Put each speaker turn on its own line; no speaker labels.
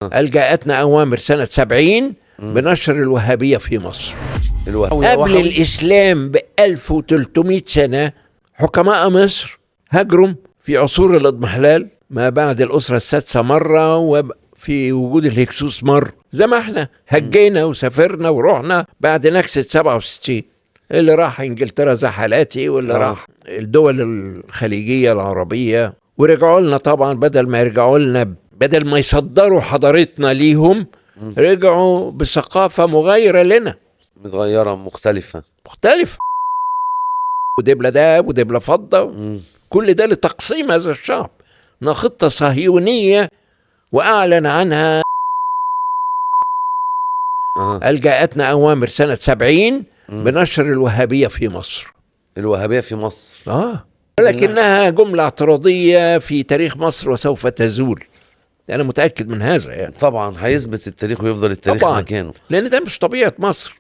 قال جاءتنا أوامر سنة 70 بنشر الوهابية في مصر. قبل الإسلام ب1300 سنة حكماء مصر هجروا في عصور الإضمحلال، ما بعد الأسرة السادسة مرة، وفي وجود الهكسوس مرة، زي ما احنا هجينا وسافرنا ورحنا بعد نكسة 67. اللي راح انجلترا زي حالاتي، واللي راح الدول الخليجية العربية، ورجعوا لنا طبعا بدل ما يرجعوا لنا، بدل ما يصدروا حضارتنا ليهم، رجعوا بثقافة مغايرة لنا،
متغيرة مختلفة
ودبلة دهب ودبلة فضة. كل ده لتقسيم هذا الشعب، خطة صهيونية وأعلن عنها. قال جاءتنا أوامر سنة 70 بنشر الوهابية في مصر.
الوهابية في مصر
لكنها جملة اعتراضية في تاريخ مصر وسوف تزول. أنا متأكد من هذا يعني.
طبعا هيثبت التاريخ ويفضل التاريخ
طبعا
مكانه،
لأن ده مش طبيعة مصر.